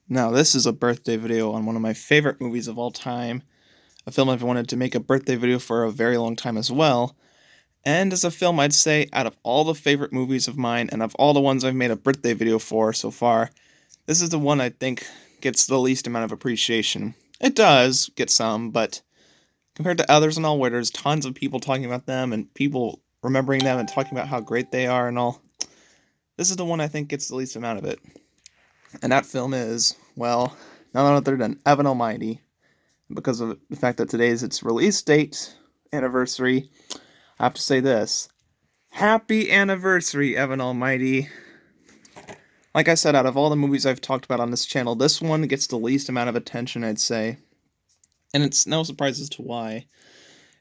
Now, this is a birthday video on one of my favorite movies of all time, a film I've wanted to make a birthday video for a very long time as well, and as a film I'd say out of all the favorite movies of mine and of all the ones I've made a birthday video for so far, this is the one I think gets the least amount of appreciation. It does get some, but compared to others and all where there's tons of people talking about them and people remembering them and talking about how great they are and all, this is the one I think gets the least amount of it. And that film is, well, none other than Evan Almighty. Because of the fact that today is its release date anniversary, I have to say this. Happy anniversary, Evan Almighty. Like I said, out of all the movies I've talked about on this channel, this one gets the least amount of attention, I'd say. And it's no surprise as to why.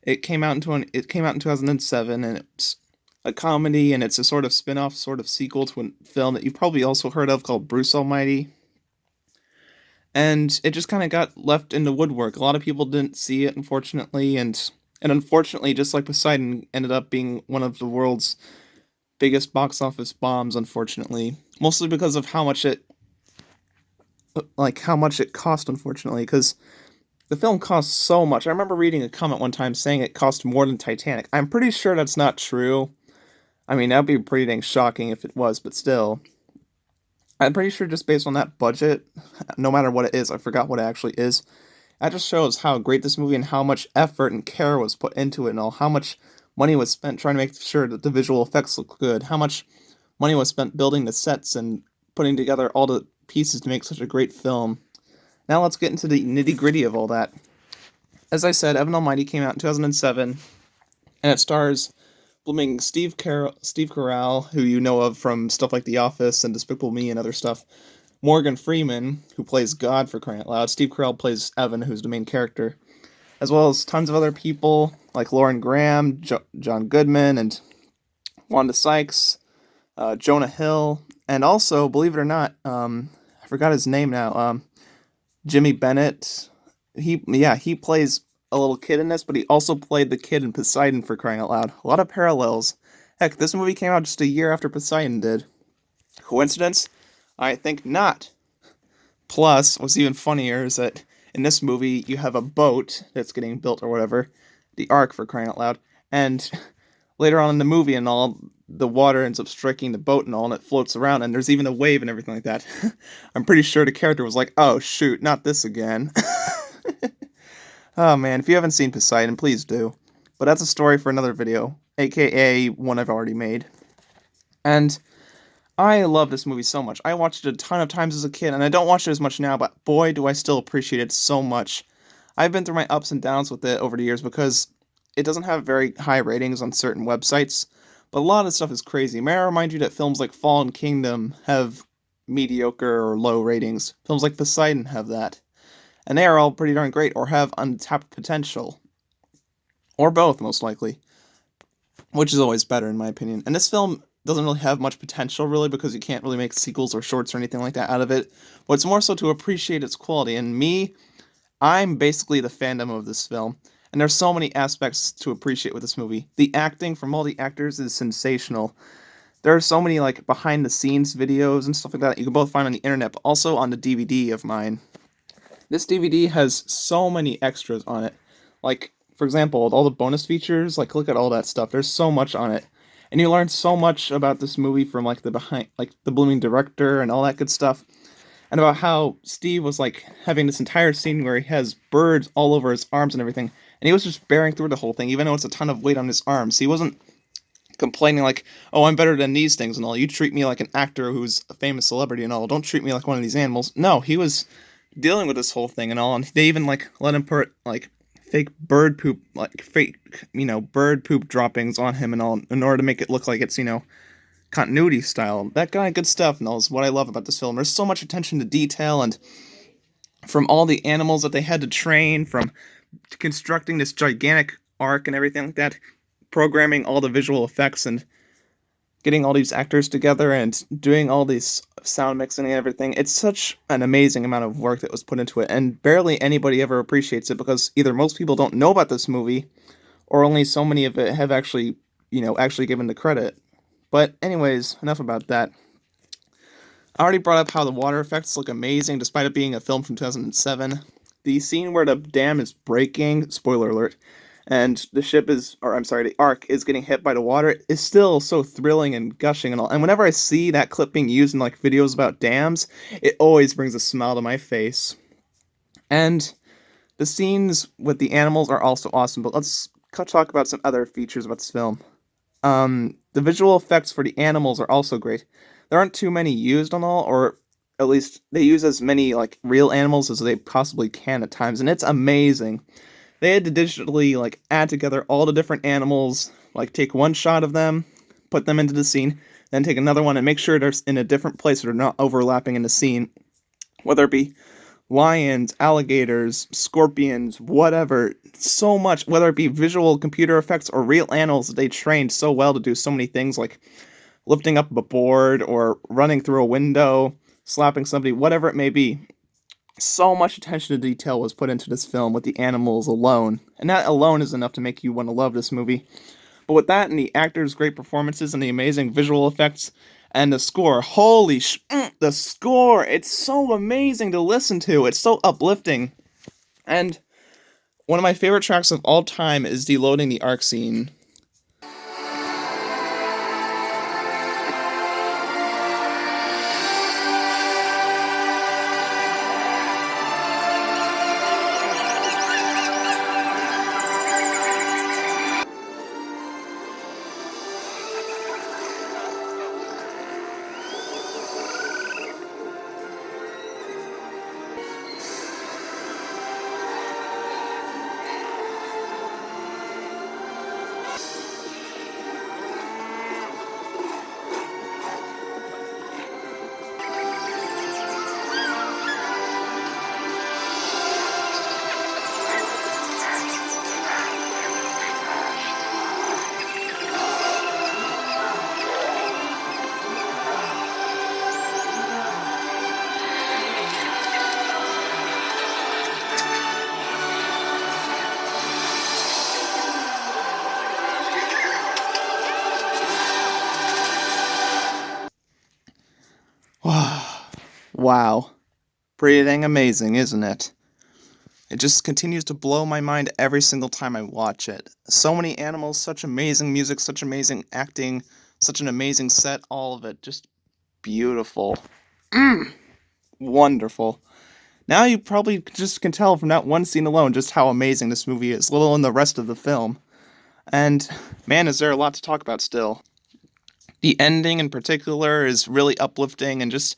It came out in 2007, and it's a comedy, and it's a sort of spin-off, sort of sequel to a film that you've probably also heard of called Bruce Almighty. And it just kind of got left in the woodwork. A lot of people didn't see it, unfortunately, and unfortunately, just like Poseidon, ended up being one of the world's biggest box office bombs. Unfortunately, mostly because of how much it cost. Unfortunately, because the film cost so much. I remember reading a comment one time saying it cost more than Titanic. I'm pretty sure that's not true. I mean, that'd be pretty dang shocking if it was, but still. I'm pretty sure just based on that budget, no matter what it is, I forgot what it actually is. That just shows how great this movie and how much effort and care was put into it and all, how much money was spent trying to make sure that the visual effects look good, how much money was spent building the sets and putting together all the pieces to make such a great film. Now let's get into the nitty gritty of all that. As I said, Evan Almighty came out in 2007, and it stars blooming Steve Carell, who you know of from stuff like The Office and Despicable Me and other stuff. Morgan Freeman, who plays God for crying out loud. Steve Carell plays Evan, who's the main character, as well as tons of other people like Lauren Graham, John Goodman, and Wanda Sykes, Jonah Hill, and also, believe it or not, I forgot his name now. Jimmy Bennett. He plays a little kid in this, but he also played the kid in Poseidon for crying out loud. A lot of parallels. Heck, this movie came out just a year after Poseidon did. Coincidence? I think not. Plus, what's even funnier is that in this movie, you have a boat that's getting built or whatever, the Ark for crying out loud, and later on in the movie and all, the water ends up striking the boat and all, and it floats around, and there's even a wave and everything like that. I'm pretty sure the character was like, oh shoot, not this again. Oh man, if you haven't seen Poseidon, please do. But that's a story for another video, aka one I've already made. And I love this movie so much. I watched it a ton of times as a kid, and I don't watch it as much now, but boy, do I still appreciate it so much. I've been through my ups and downs with it over the years because it doesn't have very high ratings on certain websites, but a lot of the stuff is crazy. May I remind you that films like Fallen Kingdom have mediocre or low ratings. Films like Poseidon have that. And they are all pretty darn great or have untapped potential. Or both, most likely. Which is always better, in my opinion. And this film doesn't really have much potential, really, because you can't really make sequels or shorts or anything like that out of it. But it's more so to appreciate its quality. And me, I'm basically the fandom of this film. And there's so many aspects to appreciate with this movie. The acting from all the actors is sensational. There are so many, like, behind-the-scenes videos and stuff like that you can both find on the internet, but also on the DVD of mine. This DVD has so many extras on it. Like, for example, all the bonus features, like, look at all that stuff. There's so much on it. And you learn so much about this movie from, like, the blooming director and all that good stuff. And about how Steve was, like, having this entire scene where he has birds all over his arms and everything. And he was just bearing through the whole thing, even though it's a ton of weight on his arms. He wasn't complaining like, oh, I'm better than these things and all. You treat me like an actor who's a famous celebrity and all. Don't treat me like one of these animals. No, he was dealing with this whole thing and all, and they even like let him put like fake bird poop droppings on him and all in order to make it look like it's continuity style. That kind of good stuff and all is what I love about this film. There's so much attention to detail, and from all the animals that they had to train, from constructing this gigantic ark and everything like that, programming all the visual effects and getting all these actors together and doing all these sound mixing and everything. It's such an amazing amount of work that was put into it, and barely anybody ever appreciates it because either most people don't know about this movie, or only so many of it have actually given the credit. But anyways, enough about that. I already brought up how the water effects look amazing despite it being a film from 2007. The scene where the dam is breaking, spoiler alert, and the ship is, or I'm sorry, the Ark is getting hit by the water is still so thrilling and gushing and all. And whenever I see that clip being used in like videos about dams, it always brings a smile to my face. And the scenes with the animals are also awesome, but let's talk about some other features about this film. The visual effects for the animals are also great. There aren't too many used on all, or at least they use as many like real animals as they possibly can at times, and it's amazing. They had to digitally like add together all the different animals, like take one shot of them, put them into the scene, then take another one and make sure they're in a different place so they're not overlapping in the scene. Whether it be lions, alligators, scorpions, whatever, so much, whether it be visual computer effects or real animals that they trained so well to do so many things like lifting up a board or running through a window, slapping somebody, whatever it may be. So much attention to detail was put into this film with the animals alone, and that alone is enough to make you want to love this movie. But with that and the actors' great performances and the amazing visual effects and the score, the score! It's so amazing to listen to. It's so uplifting. And one of my favorite tracks of all time is Deloading the Ark scene. Wow. Pretty dang amazing, isn't it? It just continues to blow my mind every single time I watch it. So many animals, such amazing music, such amazing acting, such an amazing set, all of it just beautiful. Wonderful. Now you probably just can tell from that one scene alone just how amazing this movie is, let alone the rest of the film. And man, is there a lot to talk about still. The ending in particular is really uplifting and just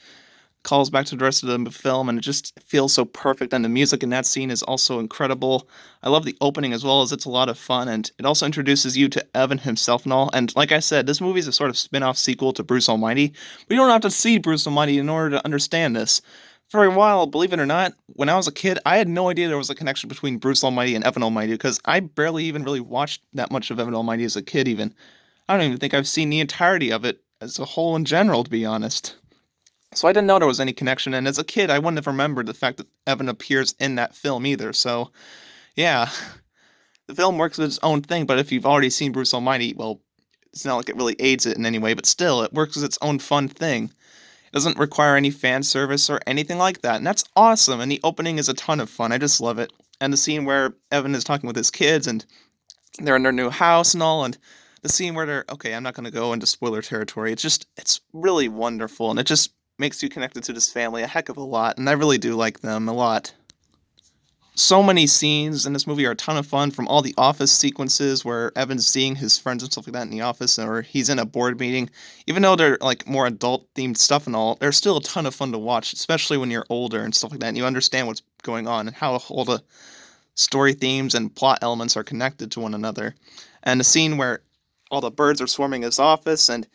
calls back to the rest of the film, and it just feels so perfect. And the music in that scene is also incredible. I love the opening as well, as it's a lot of fun, and it also introduces you to Evan himself and all. And like I said, this movie is a sort of spin-off sequel to Bruce Almighty, but you don't have to see Bruce Almighty in order to understand this. For a while, believe it or not, when I was a kid, I had no idea there was a connection between Bruce Almighty and Evan Almighty, because I barely even really watched that much of Evan Almighty as a kid, even. I don't even think I've seen the entirety of it as a whole in general, to be honest. So I didn't know there was any connection, and as a kid, I wouldn't have remembered the fact that Evan appears in that film either. So, yeah, the film works with its own thing, but if you've already seen Bruce Almighty, well, it's not like it really aids it in any way, but still, it works as its own fun thing. It doesn't require any fan service or anything like that, and that's awesome, and the opening is a ton of fun. I just love it. And the scene where Evan is talking with his kids, and they're in their new house and all, and the scene where they're, okay, I'm not going to go into spoiler territory. It's really wonderful, and it just makes you connected to this family a heck of a lot, and I really do like them a lot. So many scenes in this movie are a ton of fun, from all the office sequences where Evan's seeing his friends and stuff like that in the office, or he's in a board meeting. Even though they're like more adult themed stuff and all, they're still a ton of fun to watch, especially when you're older and stuff like that, and you understand what's going on and how all the story themes and plot elements are connected to one another. And the scene where all the birds are swarming his office, and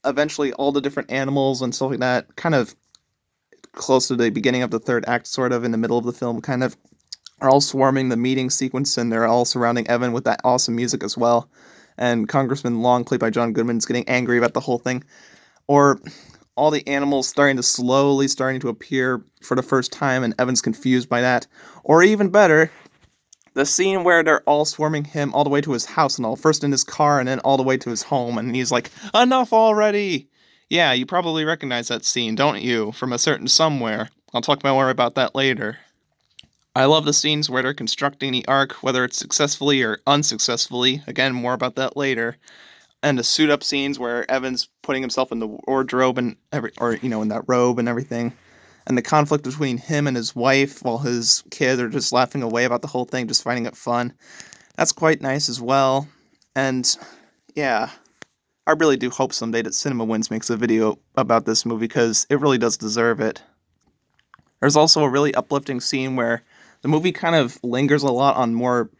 eventually all the different animals and stuff like that, kind of close to the beginning of the third act, sort of in the middle of the film, kind of are all swarming the meeting sequence, and they're all surrounding Evan with that awesome music as well. And Congressman Long, played by John Goodman, is getting angry about the whole thing. Or all the animals starting to appear for the first time, and Evan's confused by that. Or even better, the scene where they're all swarming him all the way to his house and all, first in his car and then all the way to his home, and he's like, enough already! Yeah, you probably recognize that scene, don't you? From a certain somewhere. I'll talk more about that later. I love the scenes where they're constructing the ark, whether it's successfully or unsuccessfully. Again, more about that later. And the suit up scenes where Evan's putting himself in the wardrobe and in that robe and everything. And the conflict between him and his wife while his kids are just laughing away about the whole thing, just finding it fun. That's quite nice as well. And yeah, I really do hope someday that Cinema Wins makes a video about this movie because it really does deserve it. There's also a really uplifting scene where the movie kind of lingers a lot on more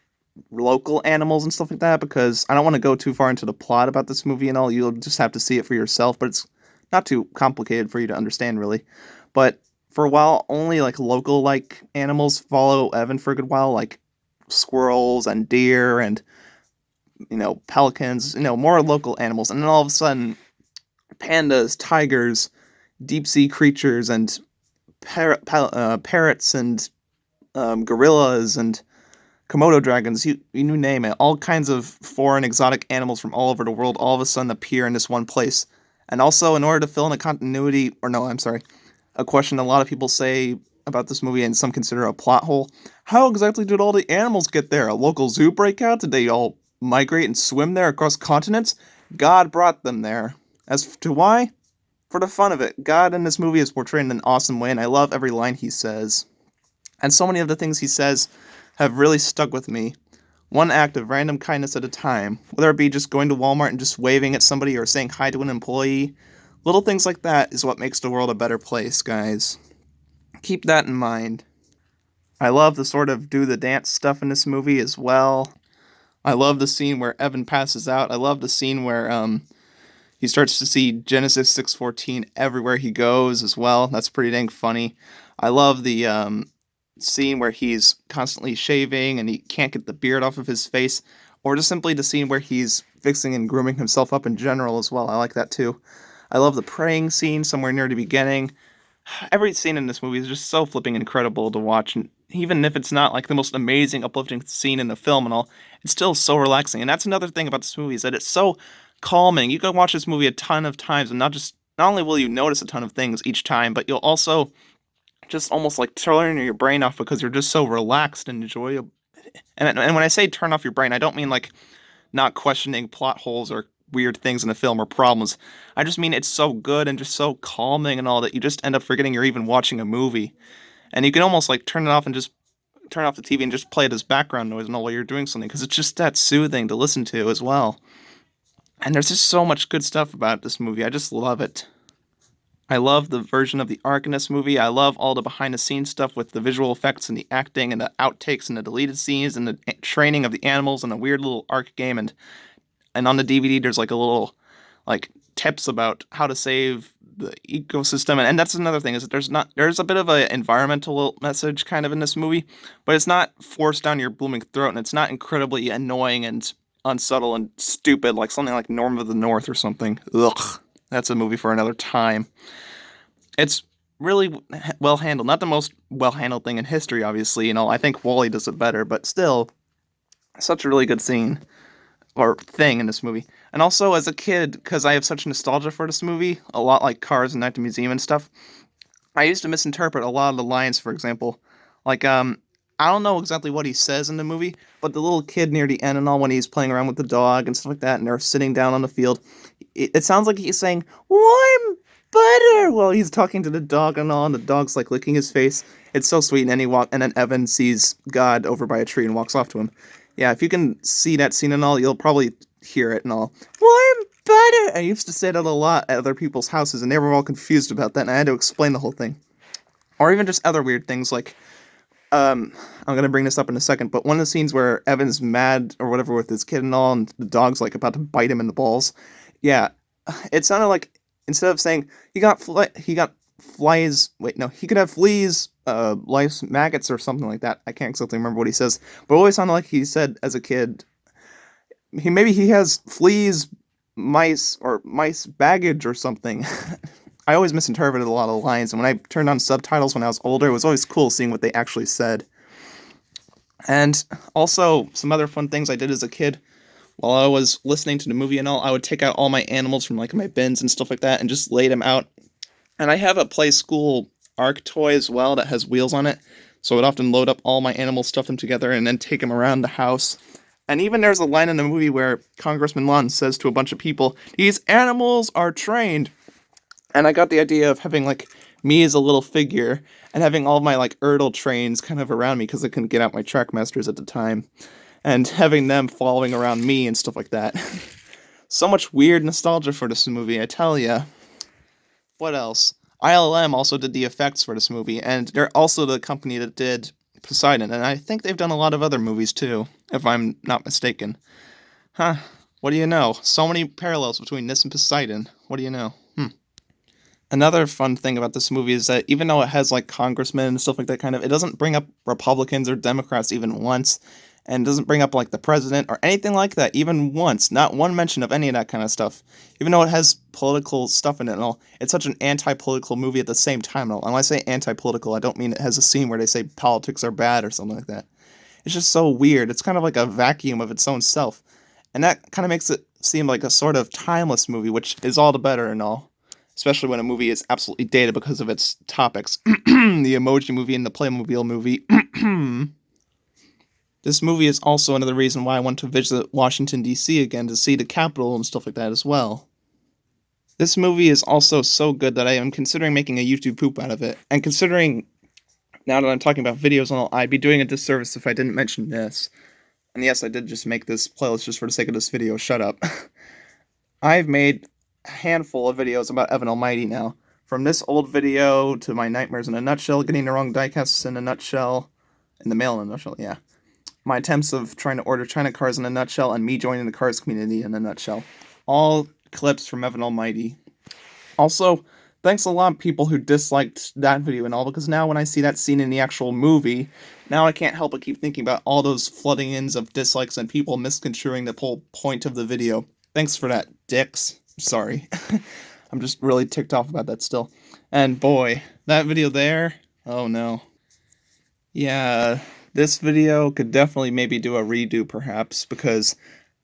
local animals and stuff like that because I don't want to go too far into the plot about this movie and all. You'll just have to see it for yourself, but it's not too complicated for you to understand really. But for a while, only like local like animals follow Evan for a good while, like squirrels and deer and pelicans, more local animals. And then all of a sudden, pandas, tigers, deep sea creatures, and parrots and gorillas and Komodo dragons, you name it, all kinds of foreign exotic animals from all over the world all of a sudden appear in this one place. And also, in order to fill in a continuity, or no, I'm sorry, a question a lot of people say about this movie and some consider a plot hole. How exactly did all the animals get there? A local zoo breakout? Did they all migrate and swim there across continents? God brought them there. As to why? For the fun of it. God in this movie is portrayed in an awesome way, and I love every line he says. And so many of the things he says have really stuck with me. One act of random kindness at a time, whether it be just going to Walmart and just waving at somebody or saying hi to an employee. Little things like that is what makes the world a better place, guys. Keep that in mind. I love the sort of do the dance stuff in this movie as well. I love the scene where Evan passes out. I love the scene where he starts to see Genesis 6:14 everywhere he goes as well. That's pretty dang funny. I love the scene where he's constantly shaving and he can't get the beard off of his face, or just simply the scene where he's fixing and grooming himself up in general as well. I like that too. I love the praying scene somewhere near the beginning. Every scene in this movie is just so flipping incredible to watch, and even if it's not like the most amazing, uplifting scene in the film and all, it's still so relaxing. And that's another thing about this movie is that it's so calming. You can watch this movie a ton of times, and not only will you notice a ton of things each time, but you'll also just almost like turn your brain off because you're just so relaxed and enjoyable. And when I say turn off your brain, I don't mean like not questioning plot holes or weird things in the film or problems. I just mean it's so good and just so calming and all that you just end up forgetting you're even watching a movie. And you can almost like turn it off and just turn off the TV and just play it as background noise and all while you're doing something because it's just that soothing to listen to as well. And there's just so much good stuff about this movie. I just love it. I love the version of the arc in this movie. I love all the behind the scenes stuff with the visual effects and the acting and the outtakes and the deleted scenes and the training of the animals and a weird little arc game and on the DVD there's like a little like tips about how to save the ecosystem and that's another thing is that there's a bit of a environmental message kind of in this movie, but it's not forced down your blooming throat and it's not incredibly annoying and unsubtle and stupid like something like Norm of the North or something. Ugh. That's a movie for another time. It's really well handled. Not the most well handled thing in history, obviously. I think Wall-E does it better, but still, such a really good scene or thing in this movie. And also, as a kid, because I have such nostalgia for this movie, a lot like Cars and Night at the Museum and stuff, I used to misinterpret a lot of the lines, for example. Like, I don't know exactly what he says in the movie, but the little kid near the end and all when he's playing around with the dog and stuff like that, and they're sitting down on the field, it sounds like he's saying, warm butter, while he's talking to the dog and all, and the dog's like licking his face. It's so sweet, and then Evan sees God over by a tree and walks off to him. Yeah, if you can see that scene and all, you'll probably hear it and all. Warm butter! I used to say that a lot at other people's houses, and they were all confused about that, and I had to explain the whole thing. Or even just other weird things like, I'm gonna bring this up in a second, but one of the scenes where Evan's mad or whatever with his kid and all, and the dog's like about to bite him in the balls. Yeah, it sounded like instead of saying he got flies. Wait, no, he could have fleas, lice, maggots, or something like that. I can't exactly remember what he says, but it always sounded like he said as a kid. He has fleas, mice, or mice baggage or something. I always misinterpreted a lot of the lines, and when I turned on subtitles when I was older, it was always cool seeing what they actually said. And also, some other fun things I did as a kid while I was listening to the movie and all, I would take out all my animals from like my bins and stuff like that and just lay them out. And I have a Play School Arc toy as well that has wheels on it, so I would often load up all my animals, stuff them together, and then take them around the house. And even there's a line in the movie where Congressman Lund says to a bunch of people, "These animals are trained." And I got the idea of having like me as a little figure and having all my like Erdl trains kind of around me because I couldn't get out my Trackmasters at the time, and having them following around me and stuff like that. So much weird nostalgia for this movie, I tell ya. What else? ILM also did the effects for this movie, and they're also the company that did Poseidon, and I think they've done a lot of other movies too, if I'm not mistaken. Huh. What do you know? So many parallels between this and Poseidon. What do you know? Another fun thing about this movie is that even though it has like congressmen and stuff like that, kind of, it doesn't bring up Republicans or Democrats even once, and doesn't bring up like the president or anything like that even once. Not one mention of any of that kind of stuff. Even though it has political stuff in it and all, it's such an anti-political movie at the same time. And when I say anti-political, I don't mean it has a scene where they say politics are bad or something like that. It's just so weird. It's kind of like a vacuum of its own self, and that kind of makes it seem like a sort of timeless movie, which is all the better and all. Especially when a movie is absolutely dated because of its topics. The Emoji Movie and the Playmobil Movie. This movie is also another reason why I want to visit Washington, D.C. again to see the Capitol and stuff like that as well. This movie is also so good that I am considering making a YouTube poop out of it. And considering, now that I'm talking about videos and all, I'd be doing a disservice if I didn't mention this. And yes, I did just make this playlist just for the sake of this video, shut up. I've made handful of videos about Evan Almighty now. From this old video to my nightmares in a nutshell, getting the wrong diecasts in a nutshell, in the mail in a nutshell, yeah. My attempts of trying to order China cars in a nutshell, and me joining the cars community in a nutshell. All clips from Evan Almighty. Also, thanks a lot people who disliked that video and all, because now when I see that scene in the actual movie, now I can't help but keep thinking about all those flooding ins of dislikes and people misconstruing the whole point of the video. Thanks for that, dicks. Sorry. I'm just really ticked off about that still. And boy, that video there, oh no. Yeah, this video could definitely maybe do a redo perhaps, because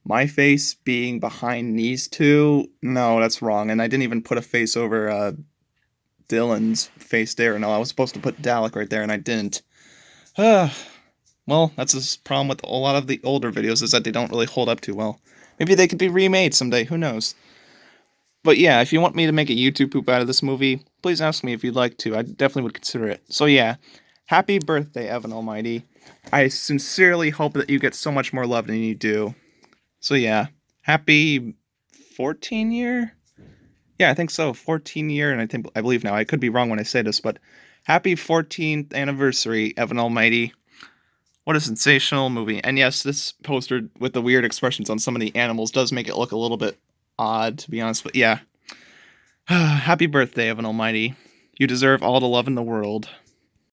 my face being behind these two, no, that's wrong. And I didn't even put a face over Dylan's face there. No, I was supposed to put Dalek right there and I didn't. Well, that's the problem with a lot of the older videos, is that they don't really hold up too well. Maybe they could be remade someday, who knows. But yeah, if you want me to make a YouTube poop out of this movie, please ask me if you'd like to. I definitely would consider it. So yeah, happy birthday, Evan Almighty. I sincerely hope that you get so much more love than you do. So yeah, happy 14 year? Yeah, I think so, 14 year, and I believe now. I could be wrong when I say this, but happy 14th anniversary, Evan Almighty. What a sensational movie. And yes, this poster with the weird expressions on some of the animals does make it look a little bit odd, to be honest, but yeah. Happy birthday, Evan Almighty. You deserve all the love in the world.